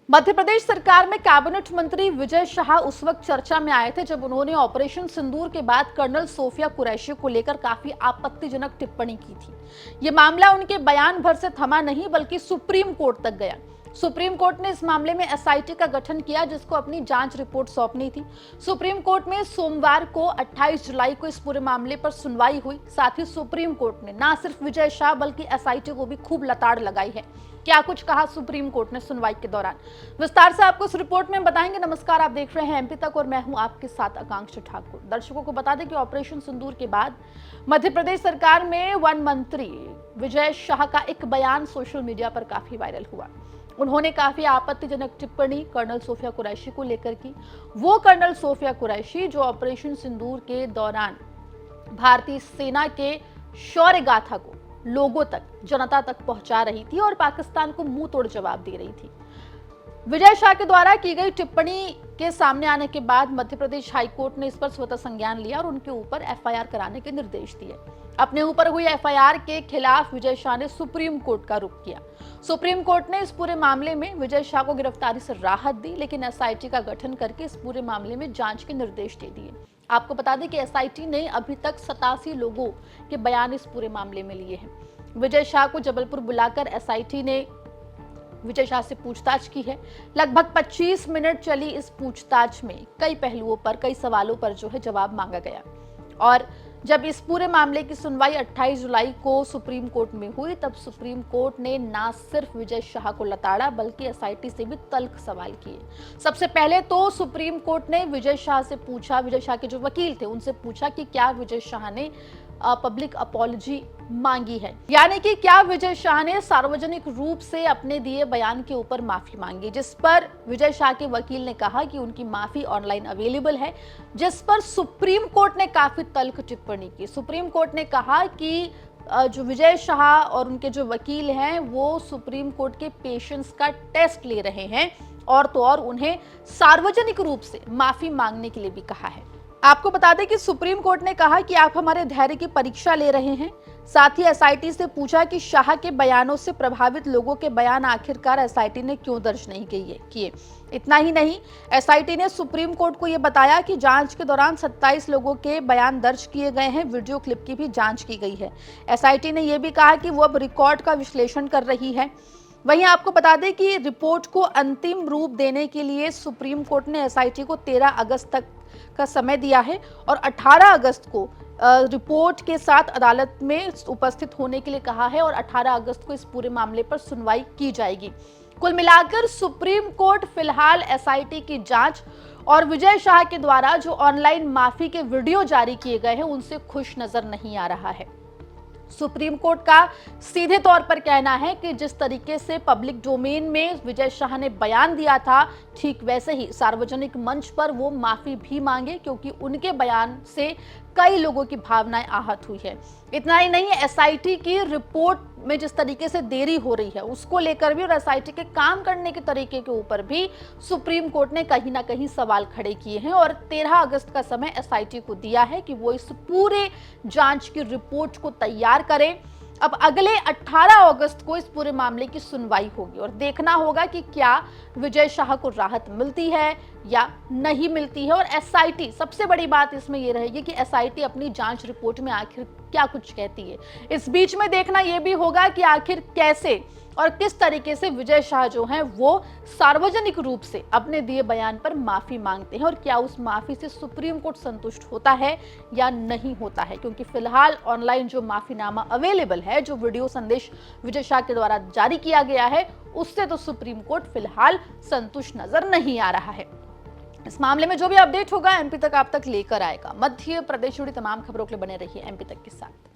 मध्य प्रदेश सरकार में कैबिनेट मंत्री विजय शाह उस वक्त चर्चा में आए थे जब उन्होंने ऑपरेशन सिंदूर के बाद कर्नल सोफिया कुरैशी को लेकर काफी आपत्तिजनक टिप्पणी की थी। यह मामला उनके बयान भर से थमा नहीं बल्कि सुप्रीम कोर्ट तक गया। सुप्रीम कोर्ट ने इस मामले में एसआईटी का गठन किया जिसको अपनी जांच रिपोर्ट सौंपनी थी। सुप्रीम कोर्ट में सोमवार को 28 जुलाई को इस पूरे मामले पर सुनवाई हुई। साथ ही सुप्रीम कोर्ट ने न सिर्फ विजय शाह बल्कि एसआईटी को भी खूब लताड़ लगाई है। क्या कुछ कहा सुप्रीम कोर्ट ने सुनवाई के दौरान, विस्तार से आपको इस रिपोर्ट में बताएंगे। नमस्कार, आप देख रहे हैं एमपी तक और मैं हूं आपके साथ आकांक्षा ठाकुर। दर्शकों को बता दें कि ऑपरेशन सिंदूर के बाद मध्य प्रदेश सरकार में वन मंत्री विजय शाह का एक बयान सोशल मीडिया पर काफी वायरल हुआ। उन्होंने काफी आपत्तिजनक टिप्पणी कर्नल सोफिया कुरैशी को लेकर की। वो कर्नल सोफिया कुरैशी जो ऑपरेशन सिंदूर के दौरान भारतीय सेना के शौर्य गाथा को लोगों तक, जनता तक पहुंचा रही थी और पाकिस्तान को मुंह तोड़ जवाब दे रही थी। विजय शाह के द्वारा की गई टिप्पणी के सामने आने के बाद मध्य प्रदेश हाईकोर्ट ने इस पर स्वतः संज्ञान लिया और उनके ऊपर एफआईआर कराने के निर्देश दिए। अपने ऊपर हुई एफआईआर के खिलाफ विजय शाह ने सुप्रीम कोर्ट का रुख किया। सुप्रीम कोर्ट ने इस पूरे मामले में विजय शाह को गिरफ्तारी से राहत दी, लेकिन एसआईटी का गठन करके इस पूरे मामले में जांच के निर्देश दे दिए। आपको बता दें कि एसआईटी ने अभी तक 87 लोगों के बयान इस पूरे मामले में लिए हैं। विजय शाह को जबलपुर बुलाकर एसआईटी ने विजय शाह से पूछताछ की है। लगभग 25 मिनट चली इस पूछताछ में कई पहलुओं पर, कई सवालों पर जो है जवाब मांगा गया। और जब इस पूरे मामले की सुनवाई 28 जुलाई को सुप्रीम कोर्ट में हुई, तब सुप्रीम कोर्ट ने ना सिर्फ विजय शाह को लताड़ा बल्कि एसआईटी से भी तल्ख सवाल किए। सबसे पहले तो सुप्रीम कोर्ट ने विजय शाह से पूछा, विजय शाह के जो वकील थे उनसे पूछा कि क्या विजय शाह ने पब्लिक अपॉलजी मांगी है, यानी कि क्या विजय शाह ने सार्वजनिक रूप से अपने दिए बयान के ऊपर माफी मांगी, जिस पर विजय शाह के वकील ने कहा कि उनकी माफी ऑनलाइन अवेलेबल है, जिस पर सुप्रीम कोर्ट ने काफी तल्ख टिप्पणी की। सुप्रीम कोर्ट ने कहा कि जो विजय शाह और उनके जो वकील हैं वो सुप्रीम कोर्ट के पेशेंस का टेस्ट ले रहे हैं और तो और उन्हें सार्वजनिक रूप से माफी मांगने के लिए भी कहा है। आपको बता दें कि सुप्रीम कोर्ट ने कहा कि आप हमारे धैर्य की परीक्षा ले रहे हैं। साथ ही एसआईटी से पूछा कि शाह के बयानों से प्रभावित लोगों के बयान आखिरकार एसआईटी ने क्यों दर्ज नहीं किए। इतना ही नहीं, एसआईटी ने सुप्रीम कोर्ट को यह बताया कि जांच के दौरान 27 लोगों के बयान दर्ज किए गए हैं। वीडियो क्लिप की भी जांच की गई है। एसआईटी ने यह भी कहा कि वो अब रिकॉर्ड का विश्लेषण कर रही है। वहीं आपको बता दें कि रिपोर्ट को अंतिम रूप देने के लिए सुप्रीम कोर्ट ने एसआईटी को 13 अगस्त तक का समय दिया है और 18 अगस्त को रिपोर्ट के साथ अदालत में उपस्थित होने के लिए कहा है और 18 अगस्त को इस पूरे मामले पर सुनवाई की जाएगी। कुल मिलाकर सुप्रीम कोर्ट फिलहाल एसआईटी की जांच और विजय शाह के द्वारा जो ऑनलाइन माफी के वीडियो जारी किए गए हैं उनसे खुश नजर नहीं आ रहा है। सुप्रीम कोर्ट का सीधे तौर पर कहना है कि जिस तरीके से पब्लिक डोमेन में विजय शाह ने बयान दिया था, ठीक वैसे ही सार्वजनिक मंच पर वो माफी भी मांगे, क्योंकि उनके बयान से कई लोगों की भावनाएं आहत हुई है। इतना ही नहीं, एसआईटी की रिपोर्ट में जिस तरीके से देरी हो रही है उसको लेकर भी और एसआईटी के काम करने के तरीके के ऊपर भी सुप्रीम कोर्ट ने कहीं ना कहीं सवाल खड़े किए हैं और 13 अगस्त का समय एसआईटी को दिया है कि वो इस पूरे जांच की रिपोर्ट को तैयार करें। अब अगले 18 अगस्त को इस पूरे मामले की सुनवाई होगी और देखना होगा कि क्या विजय शाह को राहत मिलती है या नहीं मिलती है। और एसआईटी, सबसे बड़ी बात इसमें यह रहेगी कि एसआईटी अपनी जांच रिपोर्ट में आखिर क्या कुछ कहती है। इस बीच में देखना यह भी होगा कि आखिर कैसे और किस तरीके से विजय शाह जो हैं वो सार्वजनिक रूप से अपने दिए बयान पर माफी मांगते हैं और क्या उस माफी से सुप्रीम कोर्ट संतुष्ट होता है या नहीं होता है, क्योंकि फिलहाल ऑनलाइन जो माफीनामा अवेलेबल है, जो वीडियो संदेश विजय शाह के द्वारा जारी किया गया है, उससे तो सुप्रीम कोर्ट फिलहाल संतुष्ट नजर नहीं आ रहा है। इस मामले में जो भी अपडेट होगा एमपी तक आप तक लेकर आएगा। मध्य प्रदेश जुड़ी तमाम खबरों के लिए बने रहिए एमपी तक के साथ।